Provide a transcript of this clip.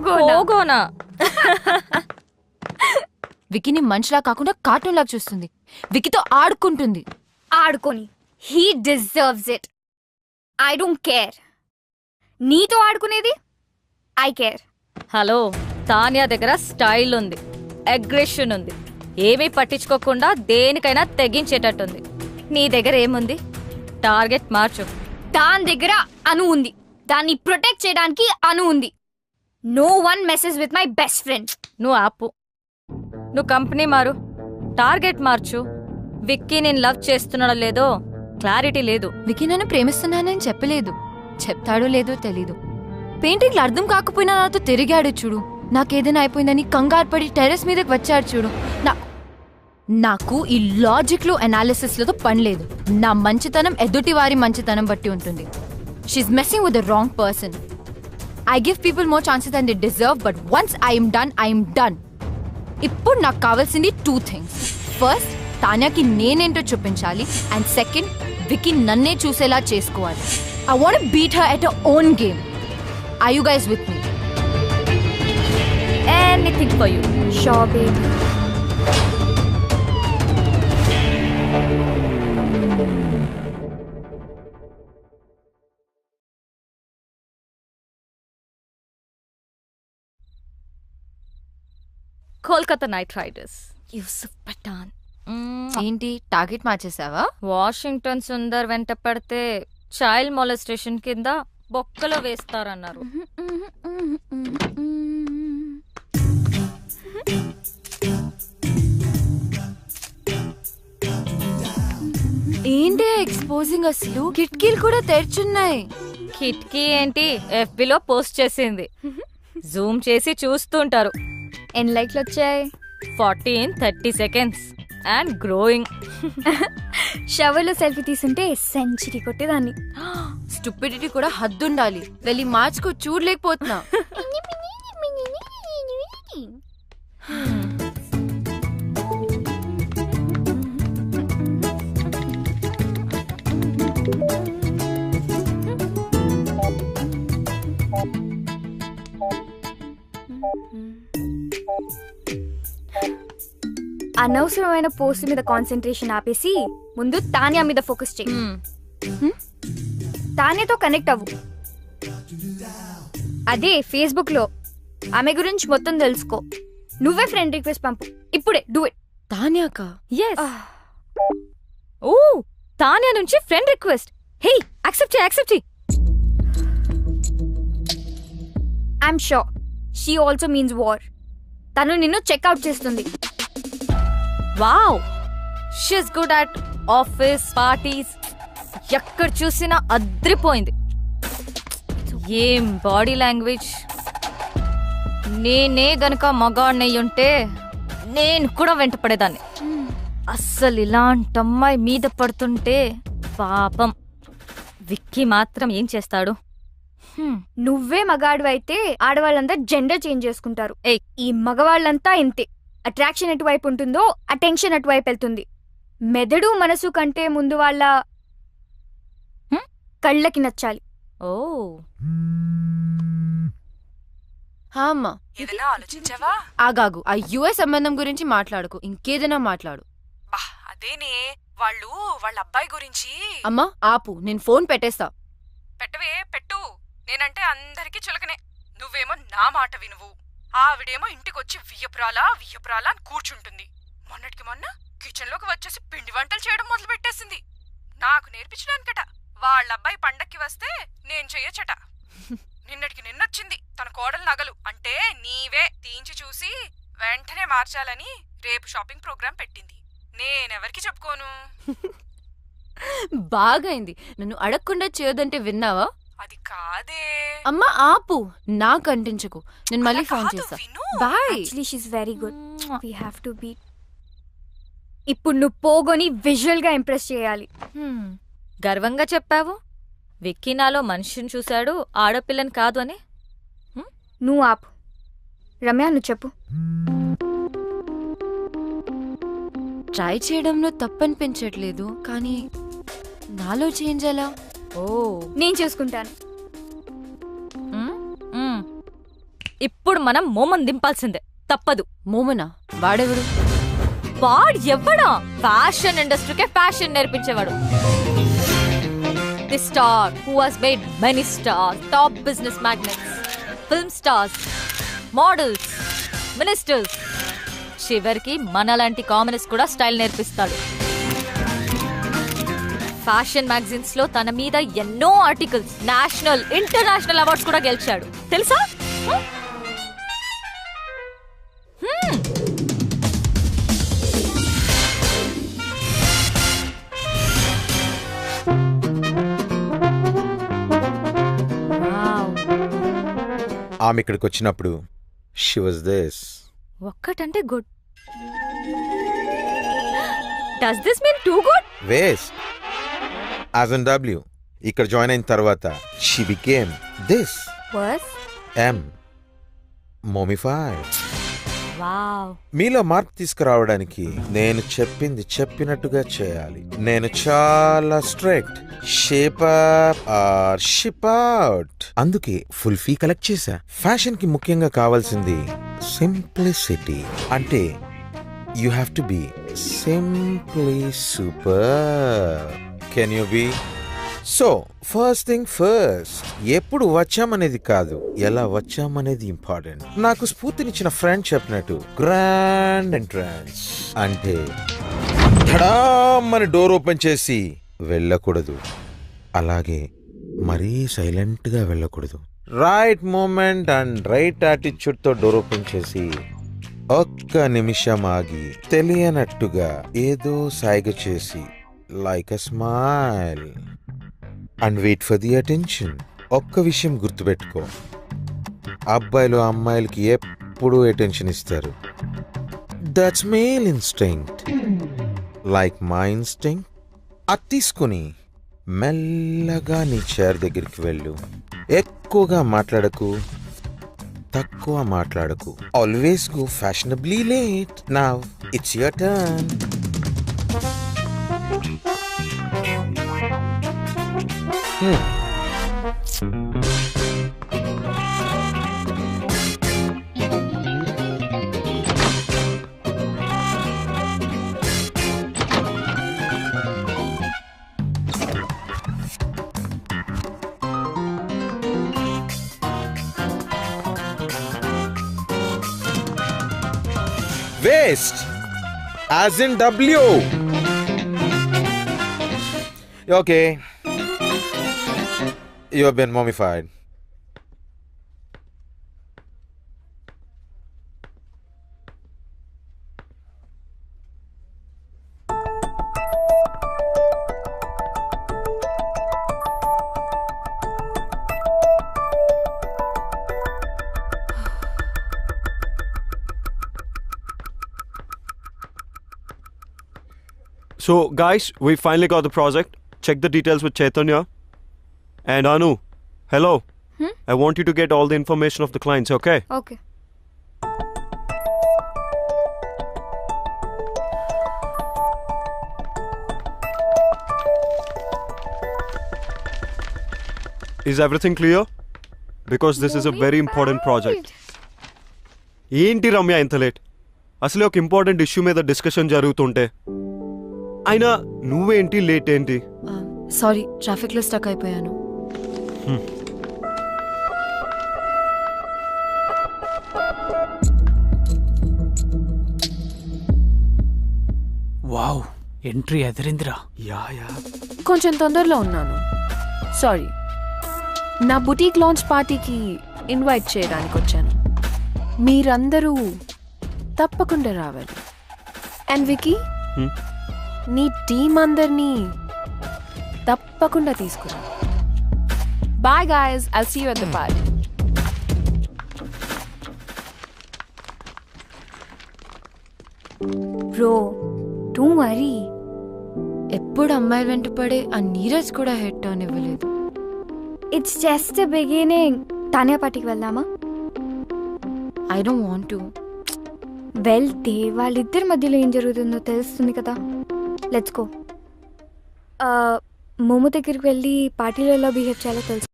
పోగోనా వికీని మనిషిలా కాకుండా కార్టూన్ లాగా చూస్తుంది. వికీతో ఆడుకుంటుంది. ఆడుకొని he deserves it. I don't care. నీతో ఆడుకునేది ఐ కేర్. హలో, తానియా దగ్గర స్టైల్ ఉంది, అగ్రెషన్ ఉంది, ఏమీ పట్టించుకోకుండా దేనికైనా తెగించేటట్టుంది. నీ దగ్గర ఏముంది? టార్గెట్ మార్చు. దాని దగ్గర అను ఉంది, దాన్ని ప్రొటెక్ట్ చేయడానికి అను ఉంది. No one message with my best friend. నువ్వు ఆపు, నువ్వు కంపెనీ మారు, టార్గెట్ మార్చు. విక్కీ నేను లవ్ చేస్తున్నాడో లేదో క్లారిటీ లేదు. వికీ నన్ను ప్రేమిస్తున్నానని చెప్పలేదు. చెప్తాడో లేదో తెలీదు. పెయింటింగ్లు అర్థం కాకపోయినా నాతో తిరిగాడు చూడు. నాకేదైనా అయిపోయిందని కంగారు పడి టెర్రస్ మీదకి వచ్చాడు చూడు. నాకు ఈ లాజిక్లు అనాలిసిస్లతో పని లేదు. నా మంచితనం ఎదుటి వారి మంచితనం బట్టి ఉంటుంది. She's messing with the wrong person. I give people more chances then they deserve, but once I'm done I'm done. ఇప్పుడు నాకు కావాల్సింది 2 things. ఫస్ట్, తాన్యాకి నేనేంటో చూపించాలి. అండ్ సెకండ్, వికీ నన్నే చూసేలా చేసుకోవాలి. I want beat her at her own game. Are you guys with me? Anything for you. Sure, baby. Kolkata knight riders, Yusuf Pathan. ఏంటి target మార్చేసావా? Washington Sundar వెంట పడితే చైల్డ్ మొలెస్టేషన్ కింద బొక్కలో వేస్తారన్నారు. ఏంటి ఎక్స్పోజింగ్? అసలు కిటికీలు కూడా తెరిచున్నాయి. కిటికీ ఏంటి, FBలో పోస్ట్ చేసింది. జూమ్ చేసి చూస్తుంటారు. ఎన్ని లైక్లు వచ్చాయి? 40 in 30 seconds అండ్ గ్రోయింగ్. షవర్లో సెల్ఫీ తీసుంటే సెంచరీ కొట్టేదాన్ని. స్టూపిడిటీ కూడా హద్దుండాలి. వెళ్ళి మార్చుకో, చూడలేకపోతున్నా. అనవసరమైన పోస్ట్ మీద కాన్సన్ట్రేషన్ ఆపేసి ముందు తానియా మీద ఫోకస్ చేయి. తానియాతో కనెక్ట్ అవ్వు. అదే ఫేస్బుక్ లో ఆమె గురించి మొత్తం తెలుసుకో. నువ్వే ఫ్రెండ్ రిక్వెస్ట్ పంపు ఇప్పుడే. Do it. తాన్యాకా? yes. ఓ, తానియా నుంచి ఫ్రెండ్ రిక్వెస్ట్. హే, యాక్సెప్ట్ చేయి. I'm sure she also means war. తను నిన్ను చెక్అవుట్ చేస్తుంది. Wow, she's good at office parties. ఎక్కడ చూసినా అద్రిపోయింది. ఏం బాడీ లాంగ్వేజ్. నేనే గనక మగాడినయ్యుంటే నేను కూడా వెంట పడేదాన్ని. అస్సలు ఇలాంటి అమ్మాయి మీద పడుతుంటే పాపం. విక్కీ మాత్రం ఏం చేస్తాడు? నువ్వే మగాడు అయితే ఆడవాళ్ళంతా జెండర్ చేంజ్ చేసుకుంటారు. ఈ మగవాళ్ళంతా ఇంతే. అట్రాక్షన్ ఎటువైపు ఉంటుందో అటెన్షన్ అటువైపు వెళ్తుంది. మెదడు మనసు కంటే ముందు వాళ్ళ కళ్ళకి నచ్చాలి. ఓ, అమ్మా, ఏదైనా ఆలోచించావా? ఆగాగు. ఆ యుఎస్ సంబంధం గురించి మాట్లాడుకో, ఇంకేదైనా మాట్లాడు. అదేనే, వాళ్ళు వాళ్ళ అబ్బాయి గురించి. అమ్మా ఆపు, నేను ఫోన్ పెట్టేస్తా. పెట్టవే, పెట్టు. నేనంటే అందరికీ చులకనే. నువ్వేమో నా మాట వినువు. ఆవిడేమో ఇంటికొచ్చి వియ్యపురాలా అని కూర్చుంటుంది. మొన్నటికి మొన్న కిచెన్ లోకి వచ్చేసి పిండి వంటలు చేయడం మొదలు పెట్టేసింది. నాకు నేర్పించడానికట. వాళ్ళబ్బాయి పండక్కి వస్తే నేను చెయ్యొచ్చట. నిన్నటికి నిన్నొచ్చింది తన కోడలు నగలు అంటే నీవే తీయించి చూసి వెంటనే మార్చాలని రేపు షాపింగ్ ప్రోగ్రాం పెట్టింది. నేనెవరికి చెప్పుకోను. బాగైంది. నన్ను అడగకుండా చేయొద్దంటే విన్నావా? అది కాదే. అమ్మా ఆపు, నాకు అంటించకు. నేను మళ్ళీ ఫోన్ చేస్తా. Bye. Actually she is very good. We have to be. ఇప్పుడు నువ్వు పోగొని విజువల్ గా ఇంప్రెస్ చేయాలి. గర్వంగా చెప్పావు. విక్కీ నాలో మనిషిని చూశాడు, ఆడపిల్లని కాదు అని. నువ్వు ఆపు. రమ్య, నువ్వు చెప్పు. ట్రై చేయడంలో తప్పనిపించట్లేదు, కానీ నాలో చేంజ్ ఎలా? నేను చూసుకుంటాను. ఇప్పుడు మనం మోమన్ దింపాల్సిందే, తప్పదు. మోమనా? వాడెవరు? వాడు ఎవడా? ఫ్యాషన్ ఇండస్ట్రీకే ఫ్యాషన్ నేర్పించేవాడు. The star who has made many stars, top business magnates, film stars, models, ministers, చివరికి మనలాంటి కామనర్స్ కూడా స్టైల్ నేర్పిస్తాడు. ఫ్యాషన్ మ్యాగజైన్స్ లో తన మీద ఎన్నో ఆర్టికల్స్, నేషనల్ ఇంటర్నేషనల్ అవార్డ్స్ కూడా గెలిచాడు, తెలుసా? ఆమె ఇక్కడికి వచ్చినప్పుడు షీ వాజ్ దిస్. ఒక్కటంటే good. Does this mean too good? Waste. As N W ఇక్కడ జాయిన్ అయిన తర్వాత she became this. Worse am mummified. Wow. మీలో మార్పు తీసుకురావడానికి నేను చెప్పింది చెప్పినట్టుగా చేయాలి. నేను చాలా strict. Shape up or ship out. అందుకే ఫుల్ ఫీ కలెక్ట్ చేశా. ఫ్యాషన్ కి ముఖ్యంగా కావాల్సింది సింప్లిసిటీ. అంటే you have to be simply super. Can you be? So first thing first, ఎప్పుడు వచ్చామనేది కాదు, ఎలా వచ్చామనేది ఇంపార్టెంట్. నాకు స్ఫూర్తినిచ్చిన ఫ్రెండ్ చెప్పినట్టు గ్రాండ్ ఎంట్రన్స్ అంటే ధడామని డోర్ ఓపెన్ చేసి వెళ్ళకూడదు, అలాగే మరీ సైలెంట్ గా వెళ్ళకూడదు. Right moment and right attitude తో డోర్ ఓపెన్ చేసి ఒక్క నిమిషం ఆగి తెలియనట్టుగా ఏదో సైగ చేసి like a smile and wait for the attention. ఒక్క విషయం గుర్తుపెట్టుకో, అబ్బాయిలు అమ్మాయిలకి ఎప్పుడూ అటెన్షన్ ఇస్తారు. That's male instinct, like my instinct. అది తీసుకుని మెల్లగా నీ చైర్ దగ్గరికి వెళ్ళు. ఎక్కువగా మాట్లాడకు, తక్కువ మాట్లాడకు. Always go fashionably late. Now it's your turn. Waste, as in W. Okay, you have been mummified. So, guys, we finally got the project. Check the details with Chaitanya. And Anu, hello. I want you to get all the information of the clients, okay? Okay. Is everything clear? Because this is a very important project. ఏంటి రమ్య ఇంత late? అసలే ఒక important issue మీద discussion జరుగుతుంటే అయినా నువ్వేంటి late ఏంటి? Sorry, traffic లో స్టక్ అయిపోయాను. వావ్, ఎంట్రీ ఎదిరిందిరా. యా కొంచెం తొందరలో ఉన్నాను, సారీ. నా బుటీక్ లాంచ్ పార్టీకి ఇన్వైట్ చేయడానికి వచ్చాను. మీరందరూ తప్పకుండా రావాలి. అండ్ వికీ, నీ టీం అందరినీ తప్పకుండా తీసుకురా. Bye guys, I'll see you at the party. Bro, don't worry. ఎప్పుడు అమ్మాయిలు వెంట పడే ఆ నీరజ్ కూడా హెడ్ టర్న్ ఇవ్వలేదు. It's just beginning. తానియా పార్టీకి వెళ్దామా? I don't want to. వెళ్తే వాళ్ళిద్దరి మధ్యలో ఏం జరుగుతుందో తెలుస్తుంది కదా. Let's go. మోమో దగ్గరికి వెళ్ళి పార్టీలో ఎలా బిహేవ్ చేయాలో తెలుసు.